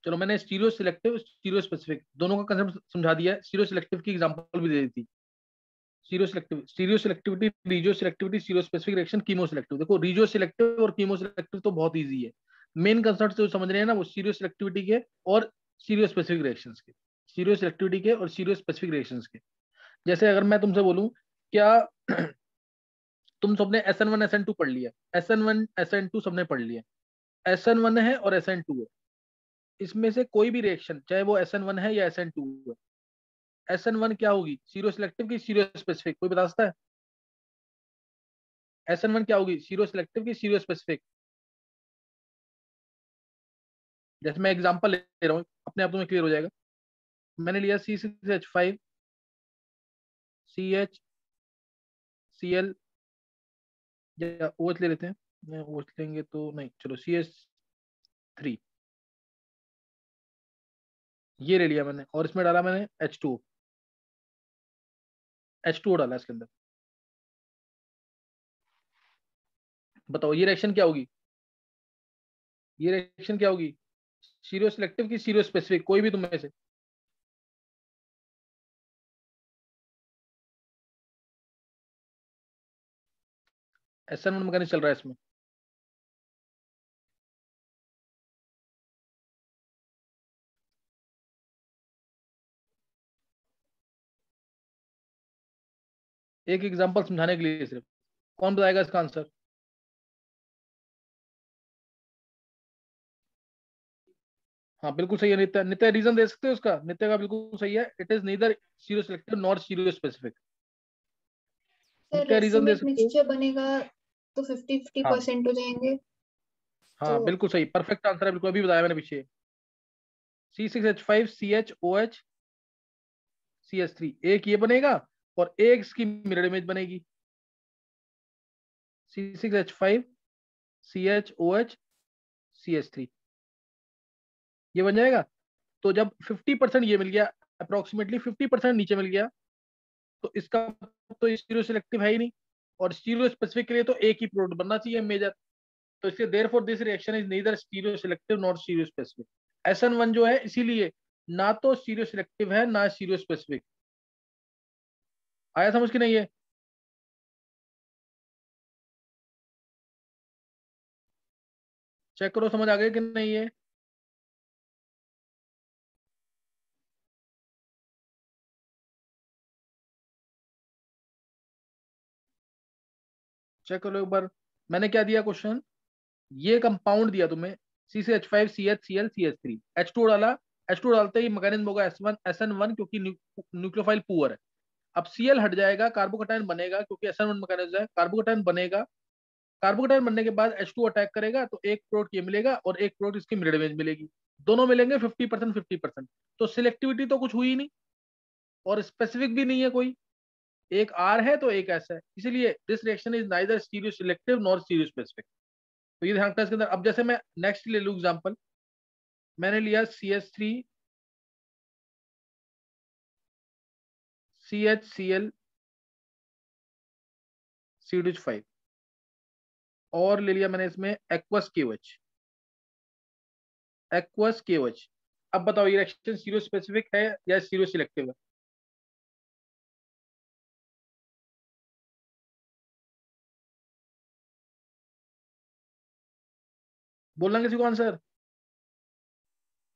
चलो मैंने stereo selective stereo specific दोनों का कंसेप्ट समझा दिया है। स्टीरियो सिलेक्टिव की एग्जांपल भी दे दी थी। Stereo selectivity, regio selectivity, stereo specific reaction, chemo selective. देखो रीजियो सिलेक्टिव और कीमो सिलेक्टिव तो बहुत इजी है। मेन कंसेप्ट जो समझ रहे हैं ना वो स्टीरियो सिलेक्टिविटी के और स्टीरियो स्पेसिफिक रिएक्शंस के, स्टीरियो सिलेक्टिविटी के और स्टीरियो स्पेसिफिक रिएक्शंस के। जैसे अगर मैं तुमसे बोलूं क्या तुम सबने SN1 SN2 पढ़ लिया, SN1 SN2 सबने पढ़ लिया, SN1 है और SN2 है, इसमें से कोई भी रिएक्शन चाहे वो SN1 है या SN2 है, SN1 क्या होगी, सीरो सिलेक्टिव की सीरो स्पेसिफिक, कोई बता सकता है? SN1 क्या होगी, सीरो सिलेक्टिव की सीरो स्पेसिफिक? जैसे मैं एग्जांपल ले रहा हूँ, अपने आप तुम्हें क्लियर हो जाएगा। मैंने लिया C6H5 CH Cl, या OH ले लेते हैं, OH लेंगे तो नहीं, चलो CH3 ये ले लिया मैंने, और इसमें डाला मैंने H2O डाला इसके अंदर। बताओ ये रिएक्शन क्या होगी, ये रिएक्शन क्या होगी, सीरो सिलेक्टिव की सीरो स्पेसिफिक, कोई भी तुम में से? SN1 मैकेनिज्म चल रहा है इसमें। एक एग्जांपल समझाने के लिए सिर्फ, कौन बताएगा इसका आंसर? हाँ बिल्कुल सही है नित्य। नित्य रीजन दे सकते हो उसका? नित्य का बिल्कुल सही है, it is neither stereo selective nor stereo specific. Sir नित्य रीजन दे रेसिमिक सकते हो? मिक्सचर बनेगा तो 50-50 हाँ परसेंट हो जाएंगे। हाँ तो बिल्कुल सही, परफेक्ट आंसर है, बिल्कुल अभी बताया मैंने पीछे। C6H5 CHOH CH3 एक ये बनेगा और एक इसकी मिरर इमेज बनेगी, C6H5 CHOH CH3 ये बन जाएगा। तो जब 50% ये मिल गया, अप्रोक्सीमेटली 50% नीचे मिल गया, तो इसका तो स्टीरियो सिलेक्टिव है ही नहीं, और स्टीरियो स्पेसिफिक के लिए तो एक ही प्रोडक्ट बनना चाहिए मेजर। तो इसलिए therefore this reaction is neither stereo selective not stereo specific. SN1 जो है इसीलिए ना तो स्टीरियो सिलेक्टिव है ना स्टीरियो स्पेसिफिक। आया समझ के नहीं है? चेक करो समझ आ गया कि नहीं है? चेक करो एक बार। मैंने क्या दिया क्वेश्चन, ये कंपाउंड दिया तुम्हें, C6H5 CH Cl CH3, H2 डाला, H2 डालते ही मैकेनिज्म होगा SN1 क्योंकि न्यूक्लियोफाइल पुअर है। अब Cl हट जाएगा, कार्बोकैटायन बनेगा, क्योंकि SN1 मैकेनिज्म है, कार्बोकैटायन बनेगा। कार्बोकैटायन बनने के बाद H2 अटैक करेगा, तो एक प्रोडक्ट ये मिलेगा और एक प्रोडक्ट इसकी मिरर इमेज मिलेगी, दोनों मिलेंगे 50% 50%। तो सिलेक्टिविटी तो कुछ हुई ही नहीं, और स्पेसिफिक भी नहीं है कोई, एक R है तो एक S है, इसलिए this reaction is neither stereo selective nor stereo specific. तो ये ध्यान रखना इसके अंदर। अब जैसे मैं नेक्स्ट ले लूँ एग्जांपल, मैंने लिया CH3 CHCl CH5, और ले लिया मैंने इसमें एक्वस KOH, एक्वस KOH। अब बताओ ये रिएक्शन सीरो स्पेसिफिक है या सीरो सिलेक्टिव है? बोलना किसी को answer,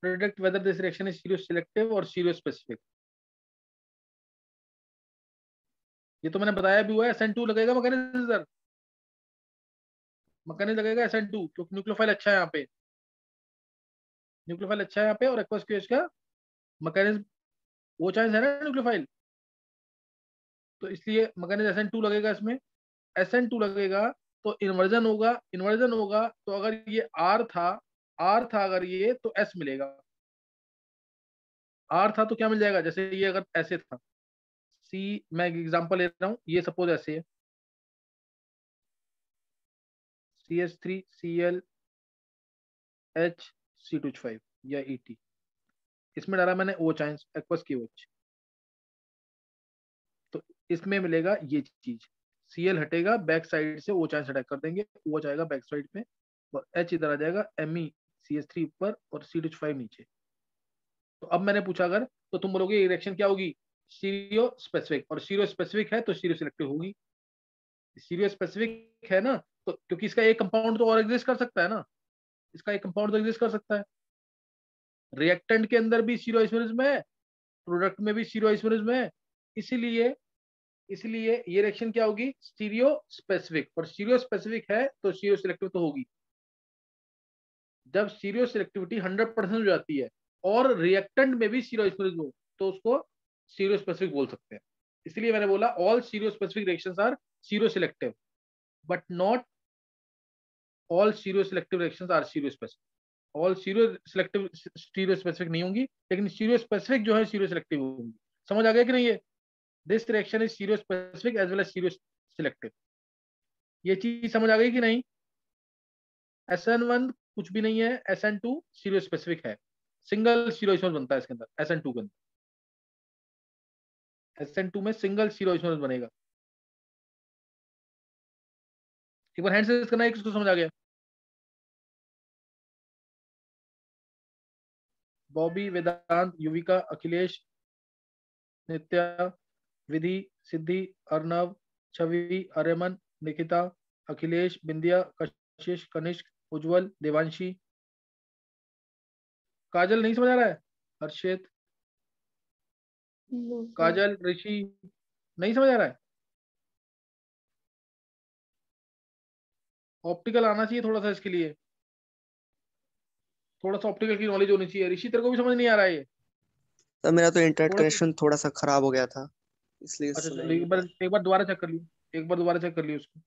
predict whether this reaction is stereo selective और सीरो स्पेसिफिक। ये तो मैंने बताया भी हुआ है, SN2 लगेगा मैकेनिज्म सर, मैकेनिज्म लगेगा SN2 क्योंकि न्यूक्लियोफाइल अच्छा है यहाँ पे, न्यूक्लियोफाइल अच्छा है यहाँ पे, और एक्वस KOH का मैकेनिज्म वो चांस है ना न्यूक्लियोफाइल, तो इसलिए मैकेनिज्म SN2 लगेगा इसमें। SN2 लगेगा तो इन्वर्जन होगा, इन्वर्जन होगा तो अगर ये R था अगर ये, तो S मिलेगा। R था तो क्या मिल जाएगा, जैसे ये अगर ऐसे था, मैं एग्जांपल ले रहा हूँ, ये सपोज ऐसे है, CH3 Cl H C2H5 या ET, इसमें डाला मैंने O चांस एक्वस KOH, तो इसमें मिलेगा ये चीज, Cl हटेगा बैक साइड से, O चांस अटैक कर देंगे, OH आएगा बैक साइड पे, और H इधर आ जाएगा, Me CH3 ऊपर और C2H5 नीचे। तो अब मैंने पूछा अगर, तो तुम बोलोगे ये रिएक्शन क्या होगी, स्टीरियो स्पेसिफिक, और स्टीरियो स्पेसिफिक है तो स्टीरियो सिलेक्टिव होगी। स्टीरियो स्पेसिफिक है ना, तो क्योंकि इसका एक कंपाउंड तो और एग्जिस्ट कर सकता है ना, इसका एक कंपाउंड तो एग्जिस्ट कर सकता है। रिएक्टेंट के अंदर भी स्टीरियो आइसोमरिज्म है, प्रोडक्ट में भी स्टीरियो आइसोमरिज्म है, इसीलिए इसलिए ये रिएक्शन क्या होगी, स्टीरियो स्पेसिफिक, और स्टीरियो स्पेसिफिक है तो स्टीरियो सिलेक्टिव तो होगी। जब स्टीरियो सिलेक्टिविटी 100% हो जाती है और रिएक्टेंट में भी स्टीरियो आइसोमरिज्म हो, तो उसको स्टीरियो स्पेसिफिक बोल सकते हैं। इसलिए मैंने बोला all stereo specific reactions are stereo selective, but not all stereo selective reactions are stereo specific. All stereo selective stereo specific नहीं होंगी, लेकिन स्टीरियो स्पेसिफिक जो है स्टीरियो सिलेक्टिव होंगी। समझ आ गया कि नहीं? ये this reaction is stereo specific as well as stereo selective. ये चीज समझ आ गई कि नहीं? SN1 कुछ भी नहीं है, SN2 स्टीरियो स्पेसिफिक है, सिंगल स्टीरियो आइसोमर बनता है इसके अंदर, SN2 के अंदर, SN2 में सिंगल स्टीरियो आइसोमर बनेगा। एक बार हैंड से करना है, किसको समझ आ गया? बॉबी, वेदांत, युविका, अखिलेश, नित्या, विधि, सिद्धि, अर्णव, छवि, अरेमन, निकिता, अखिलेश, बिंदिया, कशिश, कनिष्क, उज्जवल, देवांशी। काजल नहीं समझ आ रहा है? हर्षित, No, sir. काजल, ऋषि, नहीं समझ आ रहा है? ऑप्टिकल आना चाहिए थोड़ा सा इसके लिए, थोड़ा सा ऑप्टिकल की नॉलेज होनी चाहिए। ऋषि तेरे को भी समझ नहीं आ रहा है ये? सर मेरा तो इंटरनेट थोड़ा सा, कनेक्शन थोड़ा सा खराब हो गया था, इसलिए अच्छा सुना चलो ही नहीं पाया। एक बार दोबारा चेक कर लियो, एक बार दोबारा चेक कर लियो उसको।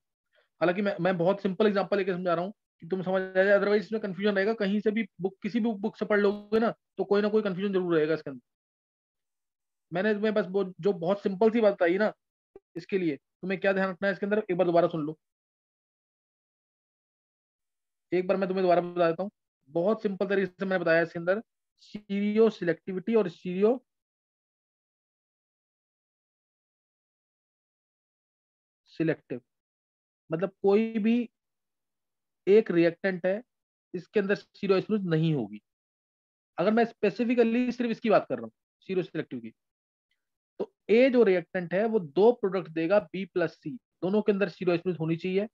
हालांकि मैं बहुत सिंपल एग्जांपल लेके समझा रहा हूँ कि तुम समझ आ जाए, अदरवाइज इसमें कंफ्यूजन रहेगा। कहीं से भी बुक, किसी भी बुक से पढ़ लोगे ना, तो कोई ना कोई कंफ्यूजन जरूर रहेगा इसके अंदर। मैंने तुम्हें बस वो जो बहुत सिंपल सी बात बताई ना, इसके लिए तुम्हें क्या ध्यान रखना है इसके अंदर, एक बार दोबारा सुन लो। एक बार मैं तुम्हें दोबारा बता देता हूँ, बहुत सिंपल तरीके से मैंने बताया इसके अंदर, स्टीरियो सिलेक्टिविटी और स्टीरियो सिलेक्टिव। मतलब कोई भी एक रिएक्टेंट है, इसके अंदर स्टीरियो आइसोमरेज नहीं होगी। अगर मैं स्पेसिफिकली सिर्फ इसकी बात कर रहा हूँ, स्टीरियो सिलेक्टिव की, तो ए जो रिएक्टेंट है वो दो प्रोडक्ट देगा बी प्लस सी, दोनों के अंदर स्टीरियो आइसोमरेज होनी चाहिए।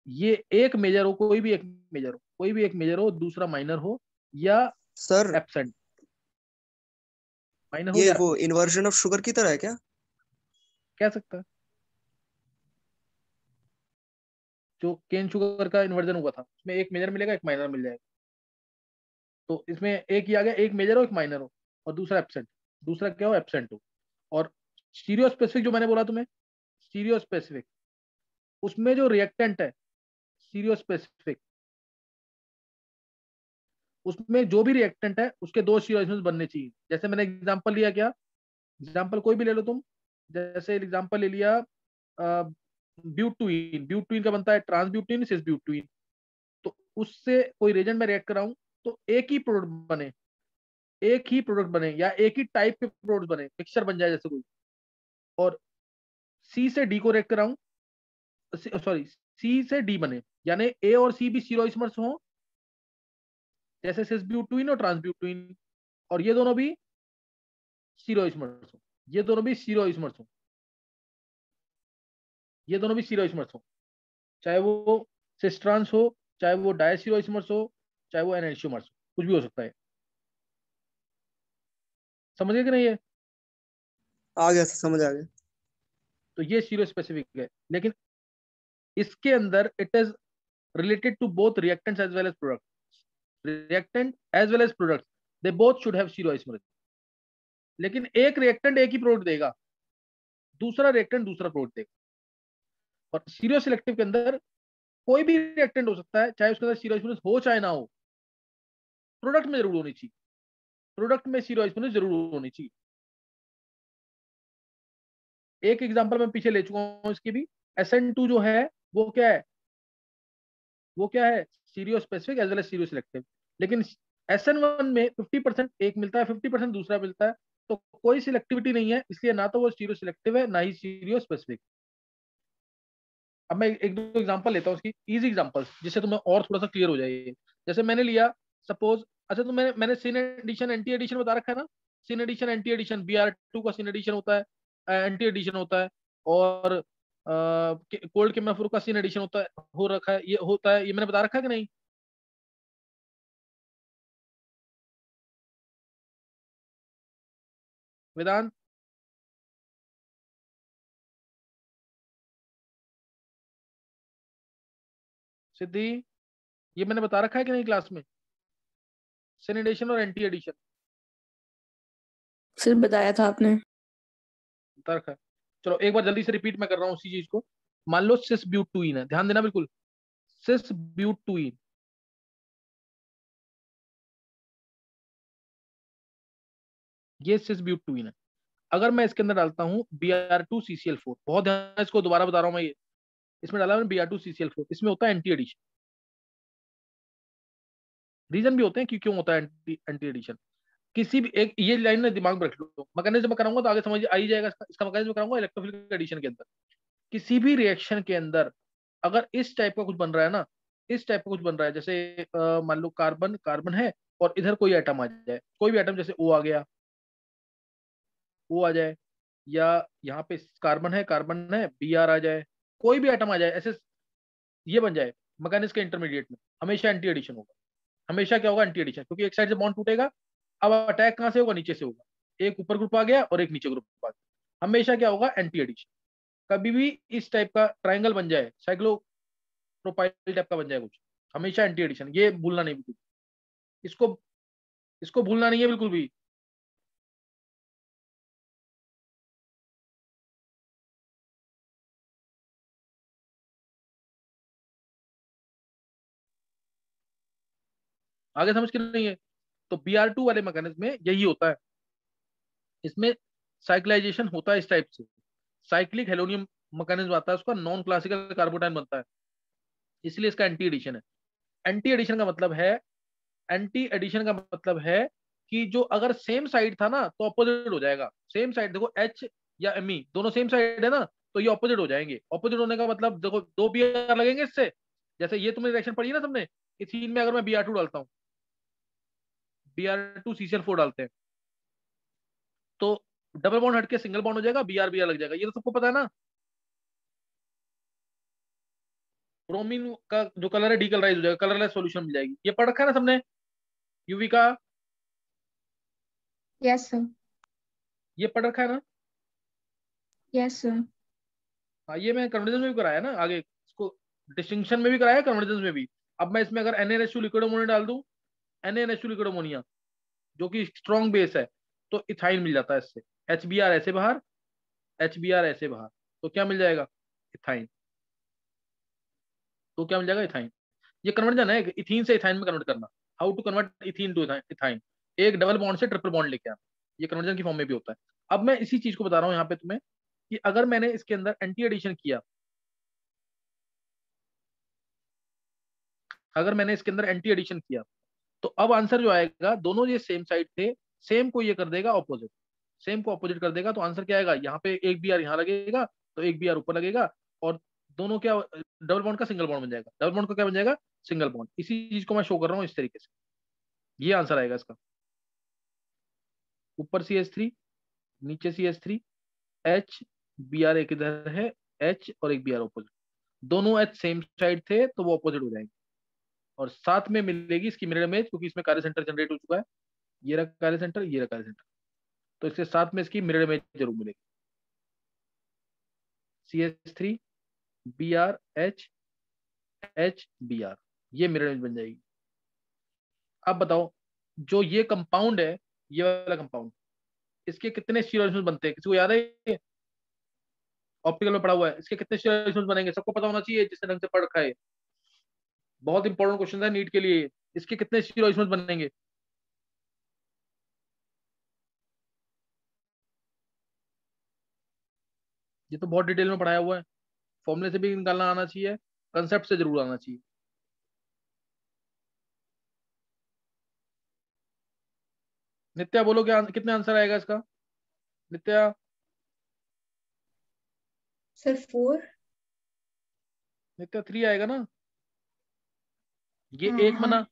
ये एक मेजर हो, कोई भी एक मेजर हो, कोई भी एक मेजर हो, दूसरा माइनर हो या सर एब्सेंट, माइनर हो ये या वो इन्वर्जन ऑफ शुगर की तरह है क्या? कह सकता है, जो केन शुगर का इन्वर्जन हुआ था उसमें एक मेजर मिलेगा, एक माइनर मिल जाएगा। तो इसमें एक ही आ गया, एक मेजर हो एक माइनर हो और दूसरा एब्सेंट, दूसरा क्या हो, एब्सेंट हो। और स्टीरियो स्पेसिफिक जो मैंने बोला तुम्हें, स्टीरियो स्पेसिफिक, उसमें जो रिएक्टेंट है स्टीरियो स्पेसिफिक, उसमें जो भी रिएक्टेंट है उसके दो स्टीरियो आइसोमर्स बनने चाहिए। जैसे मैंने एग्जांपल लिया, क्या एग्जांपल कोई भी ले लो तुम, जैसे एग्जांपल ले लिया ब्यूटुइन, ब्यूटुइन का बनता है ट्रांसब्यूटिन सिस ब्यूटुइन। तो उससे कोई रेजेंट में रिएक्ट कराऊं तो एक ही प्रोडक्ट बने, एक ही प्रोडक्ट बने या एक ही टाइप के प्रोडक्ट बने, मिक्सचर बन जाए जैसे कोई। और सी से डी को रिएक्ट कराऊं, सॉरी सी से डी बने, यानी ए और सी भी स्टीरियो आइसोमर्स हो, जैसे सिस ब्यूटुइन और ट्रांसब्यूटुइन, और ये दोनों भी स्टीरियो आइसोमर्स हो, ये दोनों भी स्टीरियो आइसोमर्स हो, ये दोनों भी स्टीरियो आइसोमर्स हो, चाहे वो सिस ट्रांस हो, चाहे वो डायस्टीरियो आइसोमर्स हो, चाहे वो एनेंटियोमर्स हो, कुछ भी हो सकता है। समझ गए कि नहीं है? आ गया सर, समझ आ गया। तो ये स्टीरियो स्पेसिफिक है, लेकिन इसके अंदर it is related to both reactants as well as products, reactant as well as products, they both should have stereoisomerism। लेकिन एक रिएक्टेंट एक ही प्रोडक्ट देगा, दूसरा रिएक्टेंट दूसरा प्रोडक्ट देगा। और स्टीरियो सिलेक्टिव के अंदर कोई भी रिएक्टेंट हो सकता है, चाहे उसके अंदर स्टीरियोइसोमेरिस हो चाहे ना हो, प्रोडक्ट में जरूर होनी चाहिए, प्रोडक्ट में स्टीरियोइसोमेरिस जरूर होनी चाहिए। एक एग्जांपल मैं पीछे ले चुका हूं इसकी भी, SN2 जो है वो क्या है, वो क्या है, stereo specific as well as stereo selective. लेकिन SN1 में 50% एक मिलता है, 50% दूसरा मिलता है, तो कोई सिलेक्टिविटी नहीं है, इसलिए ना तो वो स्टीरियो सिलेक्टिव है ना ही स्टीरियो स्पेसिफिक। अब मैं एक दो एग्जांपल लेता हूँ उसकी, इजी एग्जांपल्स, जिससे तुम्हें और थोड़ा सा क्लियर हो जाए। जैसे मैंने लिया, सपोज अच्छा तो मैंने सिन एडिशन एंटी एडिशन बता रखा है ना, सिन एडिशन एंटी एडिशन, Br2 का सिन एडिशन होता है, एंटी एडिशन होता है, और कोल्ड केमेफोर का सिन एडिशन होता है, हो रखा है, ये होता है, ये मैंने बता रखा है कि नहीं? वेदांत, सिद्धि, ये मैंने बता रखा है कि नहीं क्लास में, सिन एडिशन और एंटी एडिशन सर बताया था आपने। बता रखा है। चलो एक बार जल्दी से रिपीट मैं कर रहा हूँ उसी चीज को। मान लो सिस ब्यूटूइन है, ध्यान देना बिल्कुल, सिस ब्यूटूइन, ये सिस ब्यूटूइन है। अगर मैं इसके अंदर डालता हूँ Br2CCl4, बहुत ध्यान, इसको दोबारा बता रहा हूँ मैं, ये इसमें डाला मैंने Br2CCl4, इसमें होता है एंटी एडिशन। रीजन भी होते हैं कि क्यों होता है एंटी एडिशन। किसी भी एक ये लाइन में दिमाग में रख लो, मैकेनिज्म में कराऊंगा तो आगे समझ आ ही जाएगा, इसका मैकेनिज्म कराऊंगा इलेक्ट्रोफिलिक एडिशन के अंदर। किसी भी रिएक्शन के अंदर अगर इस टाइप का कुछ बन रहा है ना, इस टाइप का कुछ बन रहा है, जैसे मान लो कार्बन कार्बन है और इधर कोई एटम आ जाए, कोई भी एटम, जैसे ओ आ गया, ओ आ जाए, या यहाँ पे कार्बन है Br आ जाए, कोई भी एटम आ जाए ऐसे, ये बन जाए मैकेनिज्म के इंटरमीडिएट में, हमेशा एंटी एडिशन होगा। हमेशा क्या होगा? एंटी एडिशन, क्योंकि एक साइड से बॉन्ड टूटेगा, अब अटैक कहां से होगा? नीचे से होगा, एक ऊपर ग्रुप आ गया और एक नीचे ग्रुप आ गया, हमेशा क्या होगा? Anti addition. कभी भी इस टाइप का ट्राइंगल बन जाए, साइक्लो प्रोपाइल टाइप का बन जाए कुछ, हमेशा एंटी एडिशन, ये भूलना नहीं बिल्कुल, इसको इसको भूलना नहीं है बिल्कुल भी। आगे समझ के नहीं है तो Br2 वाले मैकेनिज्म में यही होता है, इसमें साइक्लाइजेशन होता है इस टाइप से, साइक्लिक हेलोनियम मैकेनिज्म आता है उसका, नॉन क्लासिकल कार्बोटाइन बनता है, इसलिए इसका एंटी एडिशन है। एंटी एडिशन का मतलब है, एंटी एडिशन का मतलब है कि जो अगर सेम साइड था ना तो ऑपोजिट हो जाएगा। सेम साइड देखो, H या Me दोनों सेम साइड है ना, तो ये ऑपोजिट हो जाएंगे। ऑपोजिट होने का मतलब देखो, दो Br लगेंगे इससे, जैसे ये तुमने रिएक्शन पढ़ी ना सबने, इथीन में अगर मैं Br2 डालता हूँ, Br2CCl4 डालते हैं, तो डबल बॉन्ड हटके सिंगल बॉन्ड हो जाएगा, Br लग जाएगा, ये तो सबको पता है ना। ब्रोमीन का जो कलर है डीकलराइज हो जाएगा, कलरलेस सॉल्यूशन मिल जाएगी, ये पढ़ रखा है ना सबने, यूवी का, यस सर। ये पढ़ रखा है ना। Yes sir. हाँ, ये मैं कन्वर्जेंस में भी कराया ना, आगे इसको डिस्टिंक्शन में भी कराया, कन्वर्जेंस में भी। अब मैं इसमें अगर NaNH2 लिक्विड अमोनिया डाल दूं, NaNH2 लिक्विड अमोनिया जो कि स्ट्रॉन्ग बेस है, तो इथाइन मिल जाता है इससे, HBr ऐसे बाहर, HBr ऐसे बाहर, तो क्या मिल जाएगा? इथाइन। तो क्या मिल जाएगा? इथाइन। ये कन्वर्जन है, इथीन से इथाइन में कन्वर्ट करना, how to convert ethene to ethyne, एक डबल बॉन्ड से ट्रिपल बॉन्ड लेके आना, ये कन्वर्जन की फॉर्म में भी होता है। अब मैं इसी चीज को बता रहा हूँ यहाँ पे तुम्हें, कि अगर मैंने इसके अंदर एंटी एडिशन किया, अगर मैंने इसके अंदर एंटी एडिशन किया, तो अब आंसर जो आएगा, दोनों ये सेम साइड थे, सेम को ये कर देगा ऑपोजिट, सेम को ऑपोजिट कर देगा, तो आंसर क्या आएगा? यहाँ पे एक Br यहाँ लगेगा, तो एक Br ऊपर लगेगा, और दोनों क्या, डबल बॉन्ड का सिंगल बॉन्ड बन जाएगा, डबल बॉन्ड का क्या बन जाएगा? Single bond. इसी चीज को मैं शो कर रहा हूँ इस तरीके से, ये आंसर आएगा इसका। ऊपर CH3, नीचे CH3, H, Br एक इधर है, H और एक Br ऑपोजिट, दोनों H सेम साइड थे तो वो ऑपोजिट हो जाएंगे, और साथ में मिलेगी इसकी मिरर इमेज, क्योंकि इसमें कार्य सेंटर जनरेट हो चुका है, ये रहा कार्य सेंटर, ये रहा कार्य सेंटर, तो इसके साथ में इसकी मिरर इमेज जरूर मिलेगी। CH3 Br H H Br, ये मिरर इमेज बन जाएगी। अब बताओ, जो ये कंपाउंड है, ये वाला कंपाउंड, इसके कितने स्टीरियो बनते हैं? किसी को याद है? ऑप्टिकल में पढ़ा हुआ है, इसके कितने स्टीरियो बनेंगे? सबको पता होना चाहिए जिस ढंग से पढ़ रखा है, बहुत इंपॉर्टेंट क्वेश्चन है नीट के लिए। इसके कितने स्टीरियो बनेंगे? ये तो बहुत डिटेल में पढ़ाया हुआ है, फॉर्मूले से भी निकालना आना चाहिए, कंसेप्ट से जरूर आना चाहिए। नित्या बोलो, क्या कितने आंसर आएगा इसका? नित्या, सर 4। नित्या 3 आएगा ना, ये हाँ एक हाँ। बना,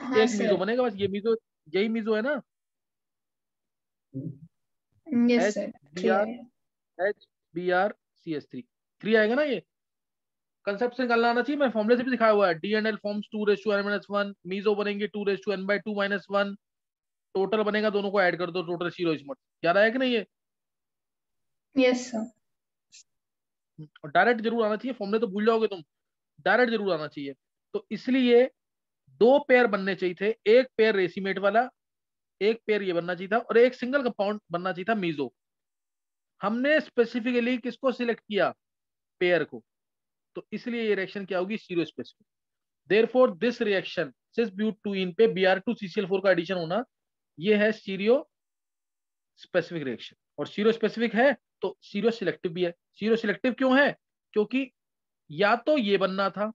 हाँ एक मीजो सर। बनेगा बस, ये मीजो, यही मीजो है ना। Yes H sir, B 3 R, आएगा। H B R C H three आएगा ना। ये कंसेप्ट से निकालना आना चाहिए, मैं फॉर्मुले से भी दिखाया हुआ है। D and L forms 2 n-1, meso बनेंगे 2 n/2 - 1, टोटल बनेगा, दोनों को ऐड कर दो, टोटल स्टीरियोइसोमर। याद आया कि नहीं ये? Yes sir. और डायरेक्ट जरूर आना चाहिए, फॉर्मुले तो भूल जाओगे तुम, डायरेक्ट जरूर आना चाहिए। तो इसलिए दो पेयर बनने चाहिए थे, एक पेयर रेसिमेट वाला, एक पेयर ये बनना चाहिए था, और एक सिंगल कंपाउंड बनना चाहिए था मीजो। हमने स्पेसिफिकली किसको सिलेक्ट किया? पेयर को। तो इसलिए ये रिएक्शन क्या होगी? Stereo specific. Therefore this reaction cis ब्यूट-2-इन पे Br2 CCl4 का एडिशन होना, ये है स्टीरियो स्पेसिफिक रिएक्शन। और स्टीरियो स्पेसिफिक है तो स्टीरियो सिलेक्टिव भी है। स्टीरियो सिलेक्टिव क्यों है? क्योंकि या तो ये बनना था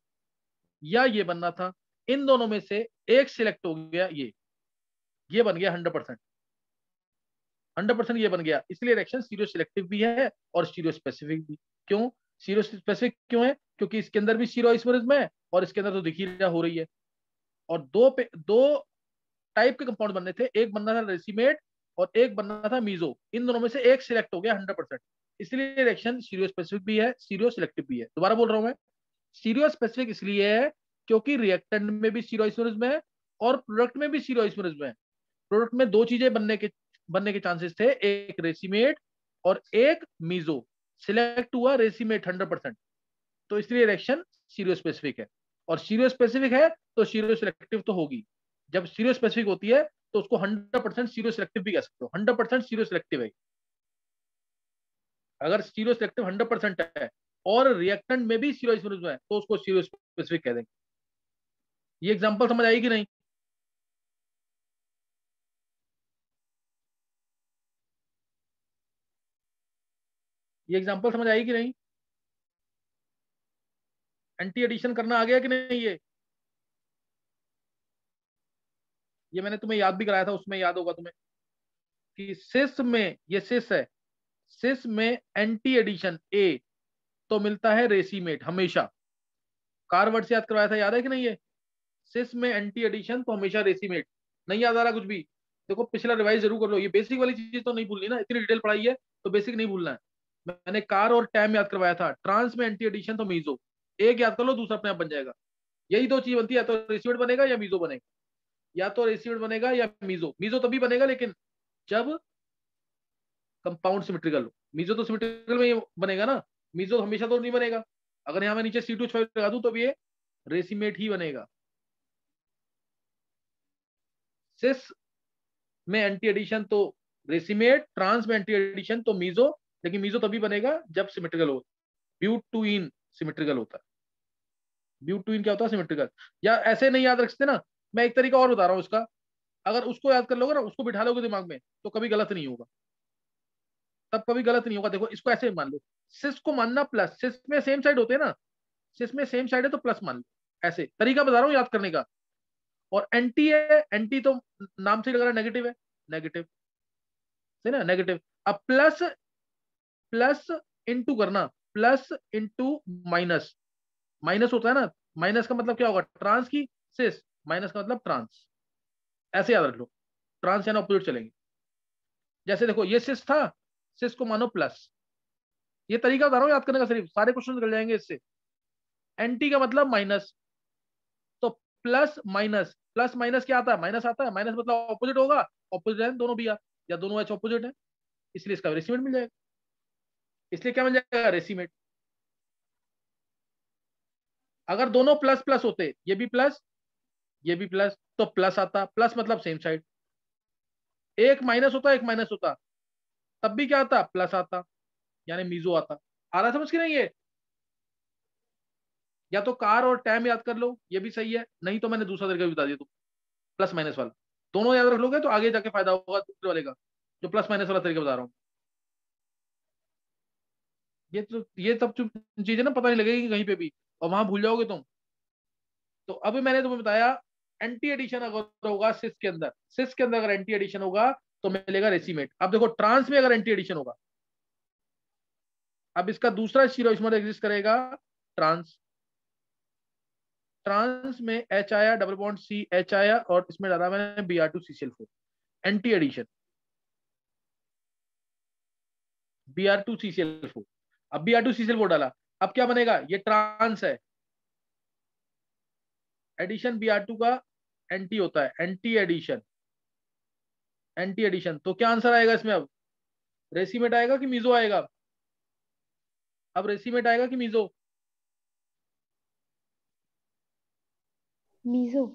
या ये बनना था, इन दोनों में से एक सिलेक्ट हो गया, ये बन गया 100%, 100% ये बन गया। इसलिए रिएक्शन स्टीरियो सिलेक्टिव भी है और स्टीरियो स्पेसिफिक भी। क्यों स्टीरियो स्पेसिफिक क्यों है? क्योंकि इसके अंदर भी स्टीरियो आइसोमरिज्म है और इसके अंदर तो दिख ही रहा हो रही है। और दो टाइप के कंपाउंड बनने थे, एक बनना था रेसिमेट और एक बनना था मीजो। इन दोनों में से एक सिलेक्ट हो गया 100%। इसलिए रिएक्शन स्टीरियो स्पेसिफिक भी है, स्टीरियो सिलेक्टिव भी है। दोबारा बोल रहा हूं मैं, स्टीरियो स्पेसिफिक इसलिए है क्योंकि रिएक्टेंट में भी स्टीरियो आइसोमरिज्म है और प्रोडक्ट में भी स्टीरियो आइसोमरिज्म है। प्रोडक्ट में दो चीजें बनने के चांसेस थे, एक रेसिमेट और एक मीजो। सिलेक्ट हुआ रेसिमेट 100%, तो इसलिए रिएक्शन स्टीरियो स्पेसिफिक है। और स्टीरियो स्पेसिफिक है तो स्टीरियो सिलेक्टिव तो होगी। जब स्टीरियो स्पेसिफिक होती है तो उसको 100% स्टीरियो सिलेक्टिव भी कह सकते हो। 100% स्टीरियो सिलेक्टिव है। अगर स्टीरियो सिलेक्टिव 100% है और रिएक्टेंट में भी स्टीरियो आइसोमरिज्म है तो उसको स्टीरियो स्पेसिफिक कह देंगे। ये एग्जांपल समझ आई कि नहीं? ये एग्जांपल समझ आई कि नहीं? एंटी एडिशन करना आ गया कि नहीं? ये मैंने तुम्हें याद भी कराया था, उसमें याद होगा तुम्हें कि सिस में, ये सिस है, सिस में एंटी एडिशन ए तो मिलता है रेसिमेट हमेशा। कारवर्ड से याद करवाया था, याद है कि नहीं? ये सिस में एंटी एडिशन तो हमेशा रेसिमेट। नहीं याद आ रहा कुछ भी? देखो पिछला रिवाइज जरूर कर लो, ये बेसिक वाली चीज तो नहीं भूलनी ना, इतनी डिटेल पढ़ाई है तो बेसिक नहीं भूलना है। मैंने कार और टैम याद करवाया था, ट्रांस में एंटी एडिशन तो मीजो। एक याद कर लो, दूसरा अपने आप बन जाएगा। यही दो चीज बनती है, या तो रेसिमेट बनेगा या मीजो बनेगा, या तो रेसिमेट बनेगा या मीजो। मीजो तभी बनेगा लेकिन जब कंपाउंड सिमेट्रिकल हो। मीजो तो सिमेट्रिकल में ही बनेगा ना, मीजो हमेशा तो नहीं बनेगा। अगर यहाँ मैं नीचे C2H5 लगा दूं तो भी ये रेसिमेट ही बनेगा। सिस में एंटी एडिशन तो रेसिमेट, ट्रांस में एंटी एडिशन तो मीजो, लेकिन मीजो तभी बनेगा जब सिमेट्रिकल हो। ब्यूट-2-इन सिमेट्रिकल होता है। ब्यूट-2-इन क्या होता है? सिमेट्रिकल। या ऐसे नहीं याद रख सकते ना, मैं एक तरीका और बता रहा हूँ इसका। अगर उसको याद कर लोगे ना, उसको बिठा लोगे दिमाग में, तो कभी गलत नहीं होगा, तब कभी गलत नहीं होगा। देखो इसको ऐसे मान लो, सिस को मानना प्लस, सिस में सेम साइड होते हैं ना, सिस में सेम साइड है तो प्लस मान लो। ऐसे तरीका बता रहा हूँ याद करने का। और एंटी है, एंटी तो नाम से लग रहा है नेगेटिव है, नेगेटिव है ना, नेगेटिव। अब प्लस, प्लस इंटू करना, प्लस इंटू माइनस, माइनस होता है ना। माइनस का मतलब क्या होगा? ट्रांस की सिस, माइनस का मतलब ट्रांस। ऐसे याद रख लो, ट्रांस यानी ऑपोजिट चलेंगे। जैसे देखो ये सिस था, सिस को मानो प्लस। ये तरीका बता रहा हूँ याद करने का, सिर्फ सारे क्वेश्चन निकल जाएंगे इससे। एंटी का मतलब माइनस, तो प्लस माइनस, प्लस माइनस क्या आता है? माइनस आता है। माइनस मतलब ऑपोजिट होगा, ऑपोजिट है दोनों भी यार, या दोनों एच ऑपोजिट है, इसलिए इसका रेसिमेट मिल जाएगा। इसलिए क्या मिल जाएगा? रेसिमेट। अगर दोनों प्लस प्लस होते, ये भी प्लस ये भी प्लस, तो प्लस आता। प्लस मतलब सेम साइड। एक माइनस होता, एक माइनस होता, तब भी क्या आता? प्लस आता, यानी मीजो आता। आ रहा समझ के नहीं ये? या तो कार और टैम याद कर लो, ये भी सही है, नहीं तो मैंने दूसरा तरीका भी बता दिया तुम, प्लस माइनस वाला। दोनों याद रख लोगे तो आगे जाके फायदा होगा दूसरे वाले का, जो प्लस माइनस वाला तरीका बता रहा हूँ। ये तब चीजें ना पता नहीं लगेगी कहीं पे भी, और वहां भूल जाओगे तुम। तो अभी मैंने तुम्हें बताया, एंटी एडिशन अगर होगा सिस के अंदर, सिस के अंदर अगर एंटी एडिशन होगा तो मिलेगा रेसिमेट। अब देखो ट्रांस में अगर एंटी एडिशन होगा, अब इसका दूसरा स्टीरियोइसोमर एग्जिस्ट करेगा, ट्रांस। ट्रांस में H आया, डबल बॉन्ड C H आया, और इसमें डाला मैंने Br2CCl4, एंटी एडिशन, Br2CCl4। अब Br2CCl4 डाला, अब क्या बनेगा, ये ट्रांस है, एडिशन Br2 का एंटी होता है, एंटी एडिशन, एंटी एडिशन। तो क्या आंसर आएगा इसमें अब, रेसिमेट आएगा कि मीजो आएगा? अब रेसिमेट आएगा कि मीजो? मीजो।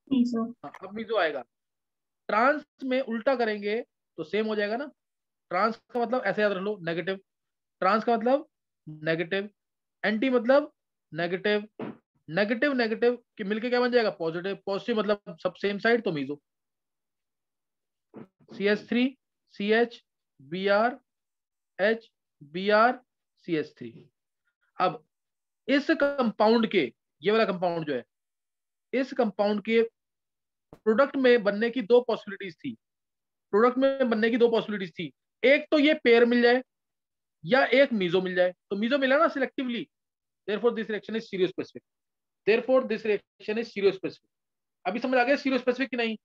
मीजो। हाँ, अब मीजो आएगा। ट्रांस में उल्टा करेंगे तो सेम हो जाएगा ना। ट्रांस का मतलब ऐसे याद रख लो, नेगेटिव, ट्रांस का मतलब नेगेटिव, एंटी मतलब नेगेटिव, नेगेटिव नेगेटिव कि मिलके क्या बन जाएगा, पॉजिटिव, पॉजिटिव मतलब सब सेम साइड, तो meso. CH3 CH Br H Br CH3। अब इस कंपाउंड के, ये वाला कंपाउंड जो है, इस कंपाउंड के प्रोडक्ट में बनने की दो पॉसिबिलिटीज थी, प्रोडक्ट में बनने की दो पॉसिबिलिटीज थी। एक तो ये पेयर मिल जाए, या एक मीजो मिल जाए। तो मीजो मिला ना selectively, therefore this reaction is stereo specific, therefore this reaction is stereo specific. अभी समझ आ गया सीरियो स्पेसिफिक कि नहीं?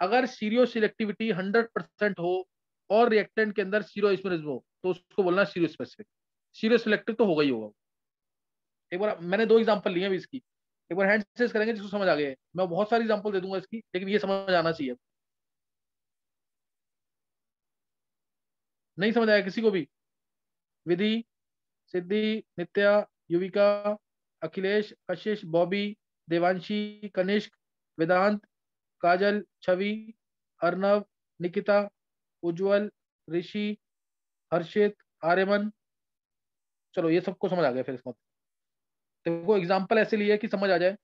अगर सीरियो सिलेक्टिविटी 100% हो और रिएक्टेंट के अंदर सीरो आइसोमरिज्म हो, तो उसको बोलना सीरियो स्पेसिफिक। सीरियो सिलेक्टिव तो होगा ही होगा। एक बार मैंने दो एग्जांपल लिए हैं इसकी, एक बार हैंड सेस करेंगे जिसको समझ आ गया है। मैं बहुत सारी एग्जांपल दे दूंगा इसकी, लेकिन ये समझ आना चाहिए। नहीं समझ आया किसी को भी? विधि, सिद्धि, नित्या, युविका, अखिलेश, कशिश, बॉबी, देवांशी, कनिष्क, वेदांत, काजल, छवि, अर्नव, निकिता, उज्जवल, ऋषि, हर्षित, आर्यमन। चलो ये सबको समझ आ गया। फिर इसका मतलब देखो एग्जांपल ऐसे लिए कि समझ आ जाए,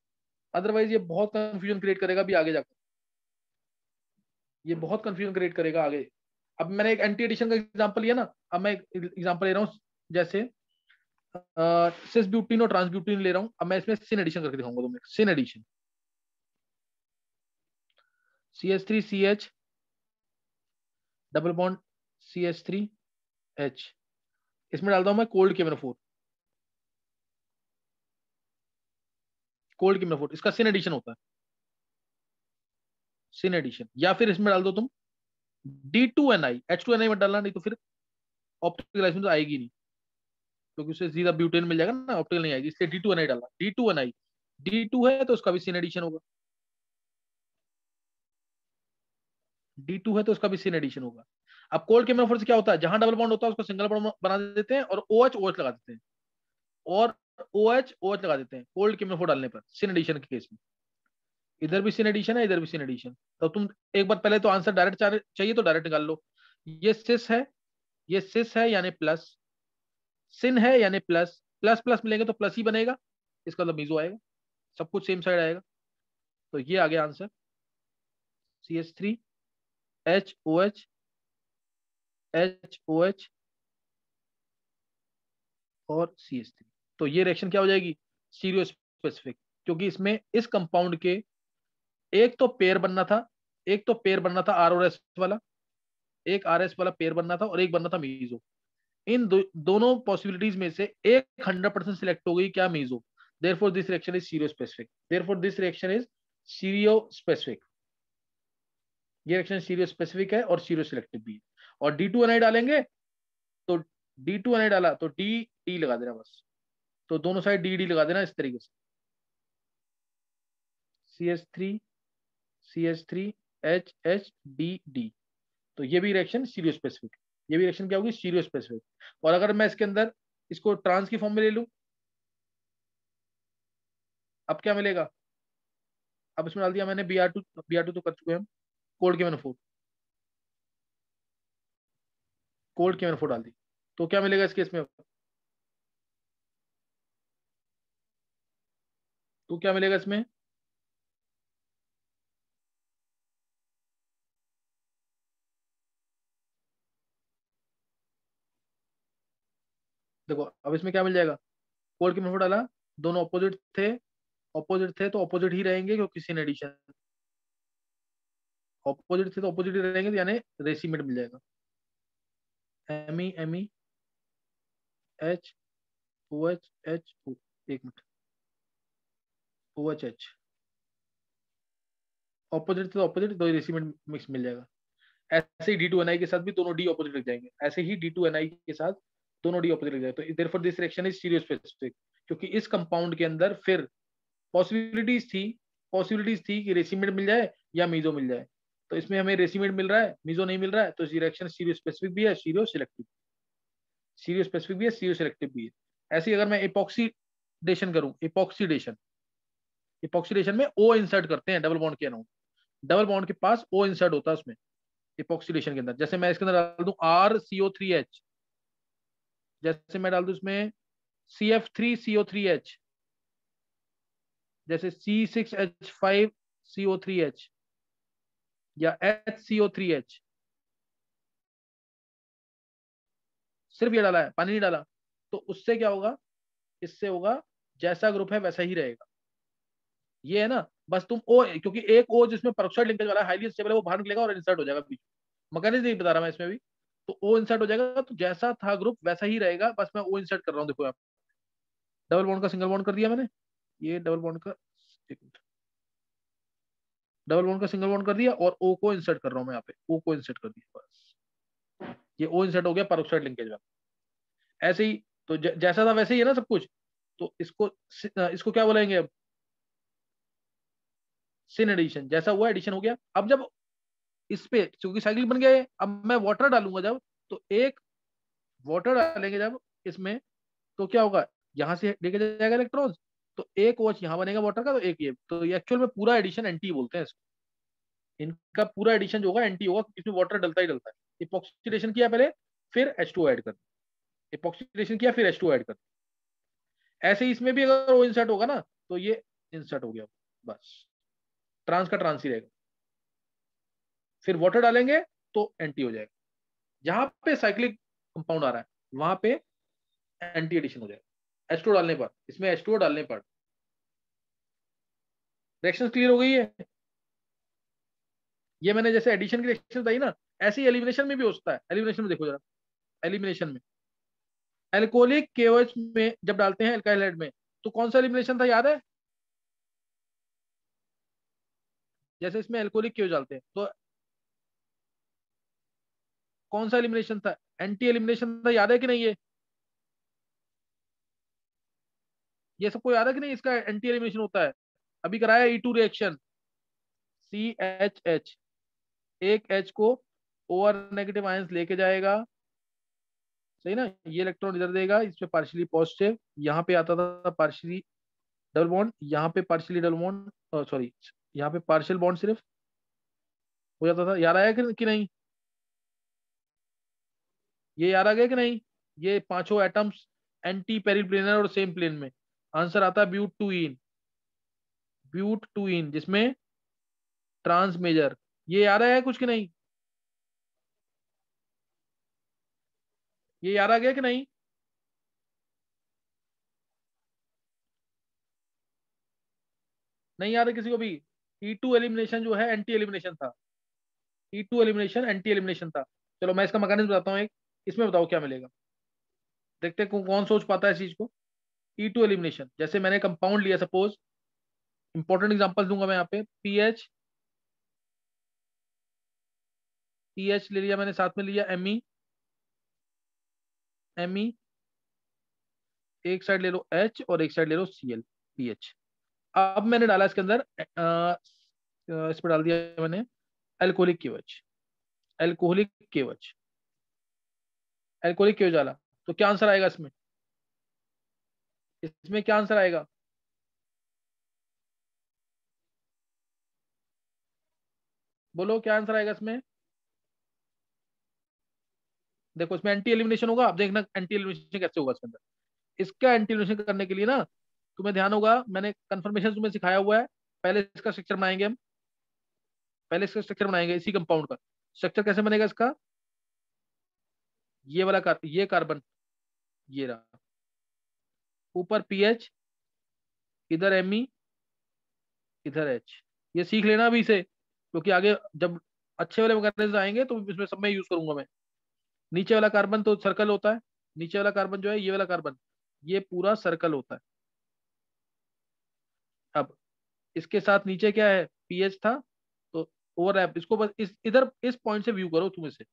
अदरवाइज ये बहुत कंफ्यूजन क्रिएट करेगा भी आगे जाकर, ये बहुत कंफ्यूजन क्रिएट करेगा आगे। अब मैंने एक एंटी एडिशन का एग्जांपल लिया ना, अब मैं एक एग्जांपल ले रहा हूँ, जैसे सिस ब्यूटीन और ट्रांस ब्यूटीन ले रहा हूँ। अब मैं इसमें सिन एडिशन करके दिखाऊंगा तुम्हें, syn addition. CH3 CH double bond CH3 H, इसमें डालता हूं मैं कोल्ड केमेनोफोर, कोल्ड केमेनोफोर इसका सिन एडिशन होता है, सिन एडिशन। या फिर इसमें डाल दो तुम D2NI, H2NI मत डालना, नहीं तो फिर ऑप्टिकल आइसोमर तो आएगी नहीं, क्योंकि उससे सीधा ब्यूटेन मिल जाएगा ना, ऑप्टिकल नहीं आएगी, इसलिए D2NI डालना। D2NI, D2 है तो उसका भी सिन एडिशन होगा, D2 है तो उसका भी सिन एडिशन होगा। अब कोल्ड केमेनोफोर से क्या होता है, जहां डबल बॉन्ड होता है उसको सिंगल बॉन्ड बना देते हैं, और OH OH लगा देते हैं, और OH OH लगा देते हैं कोल्ड केमेनोफोर डालने पर, सिन एडिशन के केस में। इधर भी सिन एडिशन है, इधर भी सिन एडिशन। तो तुम एक बार पहले तो आंसर डायरेक्ट चाहिए तो डायरेक्ट निकाल लो। ये सिस है, ये सिस है यानी प्लस, सिन है यानी प्लस, प्लस प्लस मिलेंगे तो प्लस ही बनेगा, इसका मतलब मीजो आएगा, सब कुछ सेम साइड आएगा। तो ये आ गया आंसर, CH3 HOH HOH और CH3। तो ये रिएक्शन क्या हो जाएगी, सीरियो स्पेसिफिक, क्योंकि इसमें इस कंपाउंड के एक तो पेयर बनना था, एक तो पेयर बनना था ROS वाला, एक RS वाला पेयर बनना था, और एक बनना था मीजो। इन दोनों पॉसिबिलिटीज में से एक 100% सिलेक्ट हो गई, क्या, meso. Therefore this reaction is stereo specific, therefore this reaction is stereo specific. ये रिएक्शन सीरियो स्पेसिफिक है और सीरियो सिलेक्टिव भी है। और D2NI डालेंगे तो D2NI डाला तो D D लगा देना बस, तो दोनों साइड D D लगा देना इस तरीके से, CH3 CH3 H H D D। तो ये भी रिएक्शन सीरियो स्पेसिफिक, ये भी रिएक्शन क्या होगी, सीरियो स्पेसिफिक। और अगर मैं इसके अंदर इसको ट्रांस की फॉर्म में ले लूं, अब क्या मिलेगा, अब इसमें डाल दिया मैंने Br2 तो कर चुके हैं हम, कोल्ड के मैंने फोर, कोल्ड के मैंने फोर डाल दी, तो क्या मिलेगा इस केस में, तो क्या मिलेगा इसमें, देखो अब इसमें क्या मिल जाएगा, कोल्ड के मैंने फोर डाला, दोनों ऑपोजिट थे, ऑपोजिट थे तो ऑपोजिट ही रहेंगे, क्योंकि सिन एडिशन, ऑपोजिट थे तो ऑपोजिट ही रहेंगे, तो यानी रेसिमेट मिल जाएगा, Me H OH H O। एक मिनट, OHH, ऑपोजिट तो ऑपोजिट, दो रेसिमेंट मिक्स मिल जाएगा। ऐसे ही D2NI के साथ भी दोनों D ऑपोजिट लग जाएंगे, ऐसे ही D2NI के साथ दोनों D ऑपोजिट लग जाएंगे। तो therefore this reaction is stereo specific, क्योंकि इस कंपाउंड के अंदर फिर पॉसिबिलिटीज थी कि रेसिमेंट मिल जाए या मीजो मिल जाए। तो इसमें हमें रेसिमेंट मिल रहा है, मीजो नहीं मिल रहा है, तो रिएक्शन स्टीरियो स्पेसिफिक भी है, स्टीरियो सिलेक्टिव, स्टीरियो स्पेसिफिक भी है, स्टीरियो सिलेक्टिव भी है। ऐसे ही अगर मैं इपॉक्सीडेशन करूं, इपॉक्सीडेशन में O इंसर्ट करते हैं डबल बॉन्ड के अराउंड, डबल बॉन्ड के पास O इंसर्ट होता है उसमें इपॉक्सीडेशन के अंदर। जैसे मैं इसके अंदर डाल दूं RCO3H, जैसे मैं डाल दूं इसमें CF3CO3H, जैसे C6H5CO3H या HCO3H, सिर्फ ये डाला है, पानी नहीं डाला, तो उससे क्या होगा, इससे होगा जैसा ग्रुप है वैसा ही रहेगा। ये है ना, बस तुम O, क्योंकि एक O जिसमें पेरोक्साइड लिंकेज वाला हाईली स्टेबल है वो बाहर निकलेगा और इंसर्ट हो जाएगा बीच में। मैकेनिज्म नहीं बता रहा मैं इसमें भी, तो O इंसर्ट हो जाएगा, तो जैसा था ग्रुप वैसा ही रहेगा, बस मैं O इंसर्ट कर रहा हूँ। देखो आप, डबल बॉन्ड का सिंगल बॉन्ड कर दिया मैंने, ये डबल बॉन्ड का, एक मिनट, डबल बॉन्ड का सिंगल बॉन्ड कर दिया और O को इंसर्ट कर रहा हूँ मैं यहाँ पे, O को इंसर्ट कर दिया, बस ये O इंसर्ट हो गया पेरोक्साइड लिंकेज वाला। ऐसे ही तो जैसा था वैसे ही है ना सब कुछ, तो इसको क्या बोलेंगे अब, सिन एडिशन। जैसा हुआ एडिशन हो गया। अब जब इस पे क्योंकि साइकिल बन गया है, अब मैं वाटर डालूंगा जब, तो एक वाटर डालेंगे जब इसमें, तो क्या होगा, यहां से लेके जाएगा इलेक्ट्रॉन्स, तो एक वॉच यहाँ बनेगा वाटर का, तो एक ये, तो ये एक्चुअल में पूरा एडिशन एंटी बोलते हैं इसको। इनका पूरा एडिशन जो होगा एंटी होगा, इसमें वाटर डलता ही डलता है। इपॉक्सीडेशन किया पहले, फिर H2 ऐड कर, इपॉक्सीडेशन किया फिर H2 ऐड कर। ऐसे ही इसमें भी अगर वो इंसर्ट होगा ना, तो ये इंसर्ट हो गया, बस ट्रांस का ट्रांस ही रहेगा। फिर वाटर डालेंगे तो एंटी हो जाएगा। जहां पे साइक्लिक कंपाउंड आ रहा है वहां पे एंटी एडिशन हो जाएगा H2 डालने पर, इसमें H2 डालने पर। रिएक्शन क्लियर हो गई है। ये मैंने जैसे एडिशन की रिएक्शन बताई ना, ऐसे ही एलिमिनेशन में भी हो सकता है। एलिमिनेशन में देखो जरा, एलिमिनेशन में एल्कोहलिक KOH में जब डालते हैं एल्काइल हाइड में, तो कौन सा एलिमिनेशन था याद है? जैसे इसमें एल्कोहलिक KOH डालते हैं तो कौन सा एलिमिनेशन था? एंटी एलिमिनेशन था, याद है कि नहीं? ये सबको याद है कि नहीं? इसका एंटी एलिमिनेशन होता है। अभी कराया E2 रिएक्शन, CHH, एक H को OR नेगेटिव आयंस लेके जाएगा, सही ना, ये इलेक्ट्रॉन इधर देगा, इस पे पार्शियली पॉजिटिव, यहाँ पे आता था पार्शियली डबल बॉन्ड, यहाँ पे पार्शियली डबल बॉन्ड, सॉरी यहाँ पे पार्शियल बॉन्ड सिर्फ हो जाता था। याद आया कि नहीं? ये याद आ गया कि नहीं? ये पांचों एटम्स एंटी पेरिप्लेनर और सेम प्लेन में। आंसर आता है ब्यूट टू इन, जिसमें ट्रांस मेजर। ये याद आया कुछ कि नहीं? ये याद आ गया कि नहीं? नहीं याद है किसी को भी? E2 एलिमिनेशन जो है एंटी एलिमिनेशन था, E2 एलिमिनेशन एंटी एलिमिनेशन था। चलो मैं इसका मैकेनिज्म बताता हूँ एक, इसमें बताओ क्या मिलेगा। देखते हैं कौन सोच पाता है इस चीज को। E2 एलिमिनेशन, जैसे मैंने कंपाउंड लिया, सपोज इंपॉर्टेंट एग्जांपल दूंगा मैं यहाँ पे, PH ले लिया मैंने, साथ में लिया Me, एक साइड ले लो H और एक साइड ले लो Cl, PH। अब मैंने डाला इसके अंदर इस पर डाल दिया मैंने alcoholic KOH, alcoholic KOH, alcoholic KOH डाला, तो क्या आंसर आएगा इसमें? इसमें क्या आंसर आएगा? बोलो क्या आंसर आएगा इसमें? देखो इसमें एंटी एलिमिनेशन होगा। अब देखना एंटी एलिमिनेशन कैसे होगा इसके अंदर। इसका एंटी एलिमिनेशन करने के लिए ना, तुम्हें ध्यान होगा मैंने कंफर्मेशन तुम्हें सिखाया हुआ है। पहले इसका स्ट्रक्चर बनाएंगे हम, पहले इसका स्ट्रक्चर बनाएंगे इसी कंपाउंड का। स्ट्रक्चर कैसे बनेगा इसका? ये वाला ये कार्बन, ये रहा, ऊपर PH, इधर Me, इधर H। ये सीख लेना अभी से, क्योंकि आगे जब अच्छे वाले मैकेनिज्म आएंगे तो इसमें सब में यूज करूंगा मैं। नीचे वाला कार्बन तो सर्कल होता है, नीचे वाला कार्बन जो है, ये वाला कार्बन, ये पूरा सर्कल होता है। अब इसके साथ नीचे क्या है, पीएच था, तो ओवरलैप इसको बस इधर इस पॉइंट से व्यू करो तुम इसे,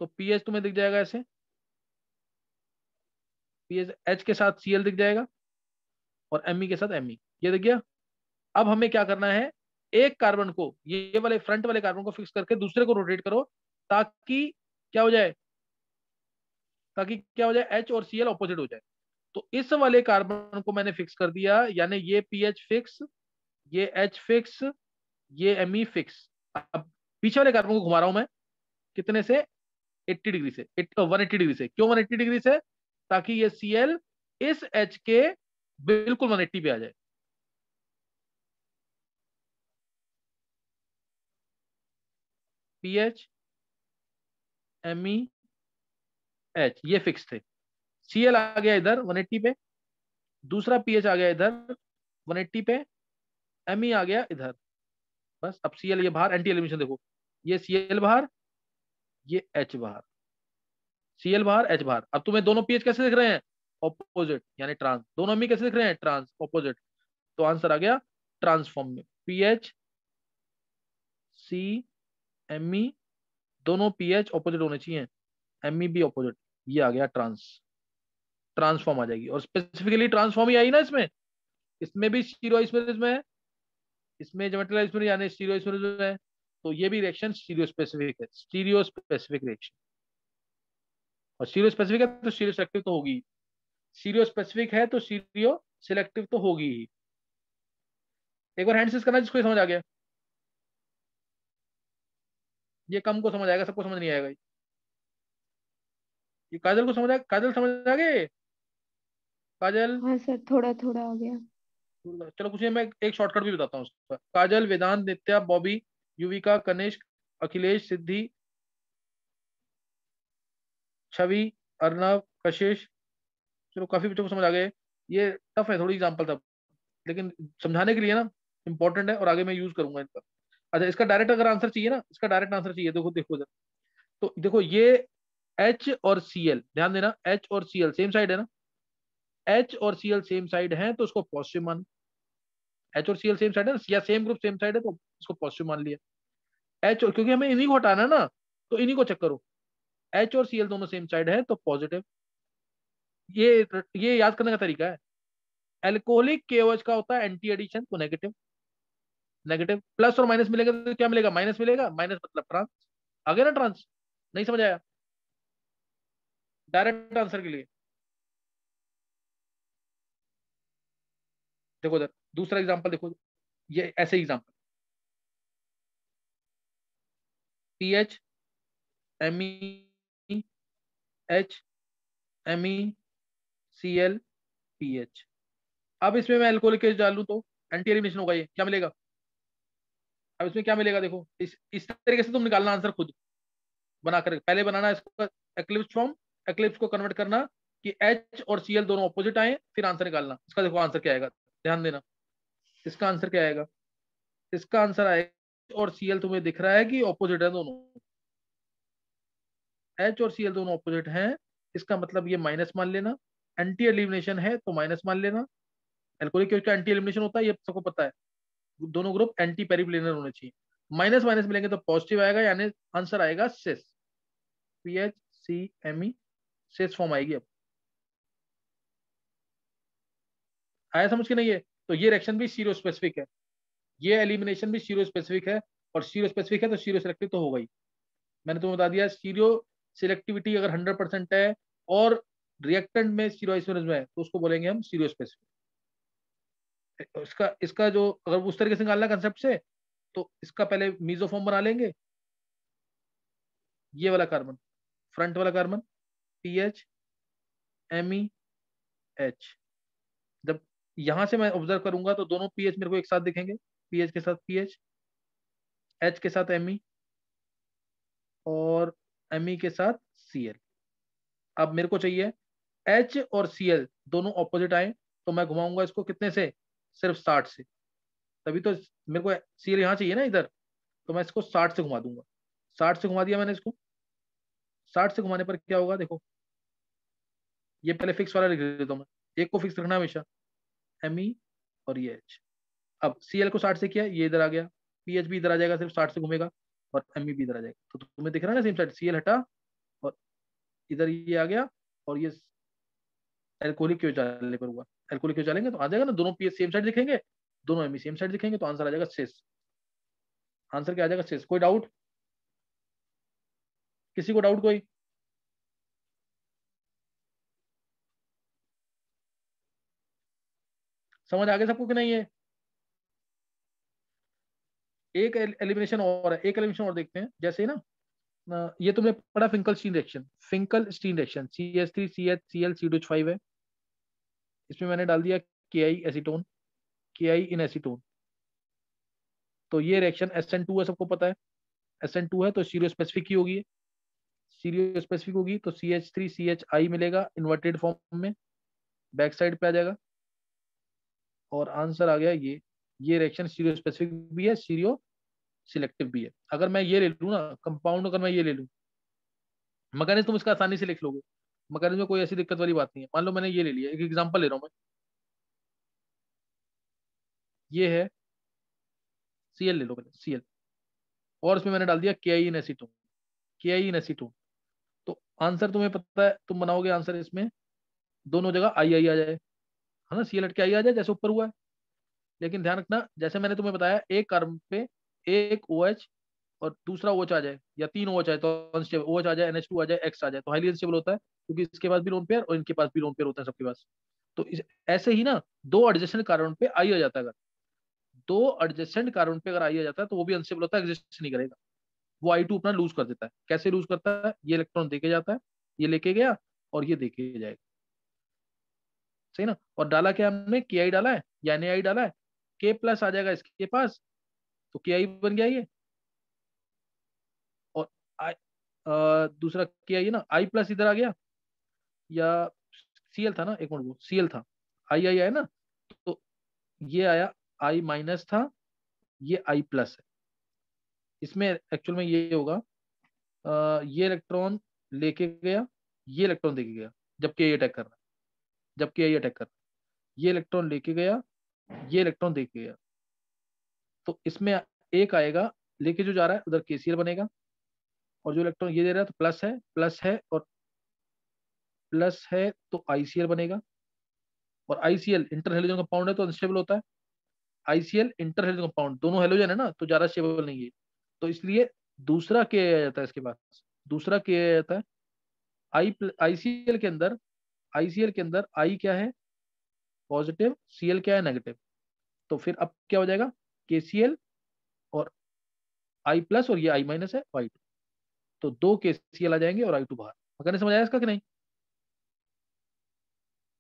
तो पीएच तुम्हें दिख जाएगा ऐसे, पीएच एच के साथ सीएल दिख जाएगा और एमई के साथ एमई, ये दिख गया। अब हमें क्या करना है, एक कार्बन को, ये वाले फ्रंट वाले कार्बन को फिक्स करके दूसरे को रोटेट करो, ताकि क्या हो जाए, ताकि क्या हो जाए, एच और सीएल ऑपोजिट हो जाए। तो इस वाले कार्बन को मैंने फिक्स कर दिया, यानी ये पीएच फिक्स, ये एच फिक्स, ये एमई फिक्स। अब पीछे वाले कार्बन को घुमा रहा हूं मैं, कितने से, 80 डिग्री से, 180 डिग्री से। क्यों 180 डिग्री से, ताकि ये सीएल इस एच के बिल्कुल 180 पे आ जाए। पीएच, एमई, एच, ये फिक्स थे। सीएल आ गया इधर 180 पे, दूसरा पीएच आ गया इधर 180 पे, एमई आ गया इधर। बस अब सीएल ये बाहर, एंटी एलिमिनेशन देखो, ये सीएल बाहर, ये एच बाहर, सीएल बाहर, एच बाहर। अब तुम्हें दोनों पीएच कैसे दिख रहे हैं, ऑपोजिट, यानी ट्रांस। दोनों एमई कैसे दिख रहे हैं, ट्रांस, ऑपोजिट। तो आंसर आ गया ट्रांसफॉर्म में, पीएच सी एमई, दोनों पीएच ऑपोजिट होने चाहिए, एमई भी ऑपोजिट, ये आ गया ट्रांसफॉर्म आ जाएगी। और स्पेसिफिकली ट्रांसफॉर्म ही आई ना इसमें, इसमें भी स्टीरियोइसमेरिज्म है, इसमें ज्योमेट्रिकल आइसोमेरिज्म यानी स्टीरियोइसमेरिज्म है, तो ये भी रिएक्शन स्टीरियो स्पेसिफिक है, स्टीरियो स्पेसिफिक रिएक्शन। और स्टीरियो स्पेसिफिक है तो स्टीरियो सेलेक्टिव तो होगी, स्टीरियो स्पेसिफिक है तो स्टीरियो सिलेक्टिव तो होगी ही। एक बार हैंड करना जिसको समझ आ गया, ये कम को समझ आएगा, सबको समझ नहीं आएगा। ये काजल को समझ आ, काजल समझ आ गए, काजल। हाँ सर, थोड़ा थोड़ा आ गया। चलो कुछ नहीं, मैं एक शॉर्टकट भी बताता हूँ उसका। काजल, वेदांत, नित्या, बॉबी, युविका, कनिष्क, अखिलेश, सिद्धि, छवि, अर्नव, कशिश। चलो काफी बच्चों को समझ आ गए। ये टफ है थोड़ी एग्जाम्पल सब, लेकिन समझाने के लिए ना इंपॉर्टेंट है, और आगे मैं यूज करूंगा इनका। अच्छा, इसका डायरेक्ट अगर आंसर चाहिए ना, इसका डायरेक्ट आंसर चाहिए, देखो देखो इधर। तो देखो ये एच और सीएल, ध्यान देना, एच और सीएल सेम साइड है ना, एच और सीएल सेम साइड है तो उसको पॉजिटिव मान, एच और सीएल सेम साइड है ना, या सेम ग्रुप सेम साइड है तो इसको पॉजिटिव मान लिया। एच और, क्योंकि हमें इन्हीं को हटाना है ना, तो इन्हीं को चेक करो, एच और सीएल दोनों सेम साइड है तो पॉजिटिव। ये याद करने का तरीका है। एल्कोहलिक केओएच का होता है एंटी एडिशन, तो नेगेटिव, नेगेटिव प्लस और माइनस मिलेगा तो क्या मिलेगा, माइनस मिलेगा, माइनस मतलब ट्रांस। आ गया ना ट्रांस, नहीं समझ आया, डायरेक्ट आंसर के लिए। देखो इधर दूसरा एग्जांपल देखो, ये ऐसे example, P H, M E, H, M E, C L, P H. अब इसमें मैं अल्कोहलिक केस डाल लूं तो एंटी एलिमिनेशन होगा, ये क्या मिलेगा, अब इसमें क्या मिलेगा, देखो इस तरीके से तुम निकालना आंसर खुद बनाकर, पहले बनाना इसको एक्लिप्स फॉर्म, एक्लिप्स को कन्वर्ट करना कि एच और सीएल दोनों ऑपोजिट आए, फिर आंसर निकालना। इसका देखो आंसर क्या आएगा, ध्यान देना, इसका आंसर क्या आएगा, इसका आंसर आएगा और सीएल तुम्हें दिख रहा है कि ऑपोजिट है दोनों, एच और सीएल दोनों ऑपोजिट हैं, इसका मतलब ये माइनस मान लेना, एंटी एलिमिनेशन है तो माइनस मान लेना। एल्कोहलिक केस का एंटी एलिमिनेशन होता है, ये सबको पता है, दोनों ग्रुप एंटी पेरिप्लेनर होने चाहिए, माइनस माइनस मिलेंगे तो पॉजिटिव आएगा, यानी आंसर आएगा सिस, पीएच सी एमई, सिस फॉर्म आएगी। अब आया समझ के नहीं है, तो ये रिएक्शन भी सीरो स्पेसिफिक है, ये एलिमिनेशन भी सीरो स्पेसिफिक है, और सीरो स्पेसिफिक है तो सीरो सिलेक्टिव तो होगा ही। मैंने तुम्हें बता दिया, सीरो सिलेक्टिविटी अगर 100% है और रिएक्टेंट में सीरो आइसोमेरिज्म है तो उसको बोलेंगे हम सीरो स्पेसिफिक। इसका इसका जो अगर उस तरीके से निकालना कंसेप्ट से, तो इसका पहले मीजोफॉर्म बना लेंगे, ये वाला कार्बन, फ्रंट वाला कार्बन, पीएच, एमई, एच। जब यहां से मैं ऑब्जर्व करूंगा तो दोनों पीएच मेरे को एक साथ दिखेंगे, पीएच के साथ पीएच, एच के साथ एमई, और एमई के साथ सीएल। अब मेरे को चाहिए एच और सीएल दोनों ऑपोजिट आए, तो मैं घुमाऊंगा इसको कितने से, सिर्फ 60 से, तभी तो मेरे को सीएल यहाँ चाहिए ना इधर, तो मैं इसको 60 से घुमा दूंगा। 60 से घुमा दिया मैंने इसको, 60 से घुमाने पर क्या होगा देखो, ये पहले फिक्स वाला लिख देता हूँ मैं, एक को फिक्स रखना हमेशा, एमई और ये एच, अब Cl को 60 से किया, ये इधर आ गया, पीएच भी इधर आ जाएगा, सिर्फ 60 से घूमेगा, और एमई भी इधर आ जाएगा। तो तुम्हें दिख रहा है ना सेम साइड, Cl हटा और इधर ये आ गया, और ये एल्कोहलिक क्यों डालने पर हुआ, एल्कोहलिक क्यों डालेंगे तो आ जाएगा ना, दोनों पीएच सेम साइड दिखेंगे, दोनों एमई सेम साइड दिखेंगे, तो आंसर आ जाएगा 6। आंसर क्या आ जाएगा 6। कोई डाउट, किसी को डाउट कोई? समझ आ गया सबको कि नहीं? है एक एलिमिनेशन और है, एक एलिमिनेशन और देखते हैं। जैसे ना ये तुमने पढ़ा Finkelstein reaction, Finkelstein reaction CH3 CH Cl C2H5 है, इसमें मैंने डाल दिया KI एसीटोन, KI इन एसीटोन। तो ये रिएक्शन SN2 है, सबको पता है SN2 है, तो सीरियो स्पेसिफिक ही होगी, सीरियो स्पेसिफिक होगी, तो CH3 CHI मिलेगा इन्वर्टेड फॉर्म में, बैक साइड पे आ जाएगा, और आंसर आ गया ये रिएक्शन सीरियो स्पेसिफिक भी है, सीरियो सिलेक्टिव भी है। अगर मैं ये ले लूँ ना कंपाउंड, अगर मैं ये ले लूँ, मैकेनिज्म तुम इसका आसानी से लिख लोगे, मैकेनिज्म में कोई ऐसी दिक्कत वाली बात नहीं है। मान लो मैंने ये ले लिया, एक एग्जांपल ले रहा हूँ मैं, ये है Cl ले लो पहले, Cl, और इसमें मैंने डाल दिया KI इन एसीटोन, KI इन एसीटोन। तो आंसर तुम्हें पता है, तुम बनाओगे आंसर इसमें, दोनों जगह आई आ जाए, है ना, Cl हट के आई आ जाए जैसे ऊपर हुआ है। लेकिन ध्यान रखना, जैसे मैंने तुम्हें बताया, एक कार्बन पे एक OH और दूसरा OH आ जाए, या 3 OH आए तो अनस्टेबल, OH आ जाए, NH2 आ जाए, X आ जाए, तो हाईली अनस्टेबल होता है, क्योंकि इसके पास भी लोन पेयर और इनके पास भी लोन पेयर होता है सबके पास। तो ऐसे ही ना, दो एडजेसेंट कार्बन पे आई आ जाता है, अगर दो एडजेसेंट कार्बन पे अगर आई आ जाता है, तो वो भी अनस्टेबल होता है, एग्जिस्ट नहीं करेगा, वो I2 अपना लूज कर देता है। कैसे लूज करता है? ये इलेक्ट्रॉन देके जाता है, ये लेके गया, और ये देके जाएगा, सही ना। और डाला क्या हमने, KI डाला है या NaI डाला है, K प्लस आ जाएगा इसके पास, तो KI बन गया ये, और दूसरा KI है ना, I प्लस इधर आ गया, या Cl था ना, एक मिनट, वो Cl था, I आया ना, तो ये आया I माइनस था, ये I प्लस है। इसमें एक्चुअल में ये होगा, ये इलेक्ट्रॉन लेके गया, ये इलेक्ट्रॉन देके गया, जबकि ये अटैक कर रहा है, जबकि ये अटैक कर रहा है, ये इलेक्ट्रॉन लेके गया, ये इलेक्ट्रॉन देके गया, तो इसमें एक आएगा, लेके जो जा रहा है उधर KCl बनेगा, और जो इलेक्ट्रॉन ये दे रहा है तो प्लस है और प्लस है, तो ICl बनेगा, और ICl इंटर हेलोजन कंपाउंड है तो अनस्टेबल होता है, ICl इंटर हेलोजन कंपाउंड, दोनों हेलोजन है ना, तो ज्यादा स्टेबल नहीं है, तो इसलिए दूसरा K आ जाता है इसके पास, दूसरा K आ जाता है। ICl के अंदर, ICl के अंदर I क्या है, पॉजिटिव, Cl क्या है, नेगेटिव, तो फिर अब क्या हो जाएगा, KCl और I प्लस, और ये I माइनस है, Y2, तो दो KCl आ जाएंगे और I2 बाहर। मैंने समझ आया इसका कि नहीं?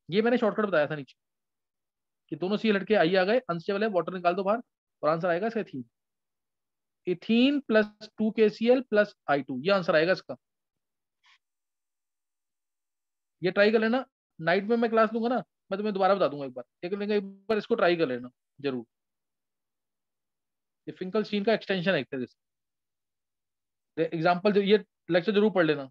ये मैंने शॉर्टकट बताया था नीचे, कि दोनों Cl हटके I आ गए, अनस्टेबल है, वाटर निकाल दो बाहर, और आंसर आएगा इसका ethene, ethene plus 2KCl plus I2, ये आंसर आएगा इसका। ये ट्राई कर लेना, नाइट में मैं क्लास लूंगा ना, मैं तुम्हें दोबारा बता दूंगा एक बार इसको ट्राई कर लेना जरूर। ये फिंकलस्टीन का एक्सटेंशन है एक तरह से, एग्जाम्पल, ये लेक्चर जरूर पढ़ लेना।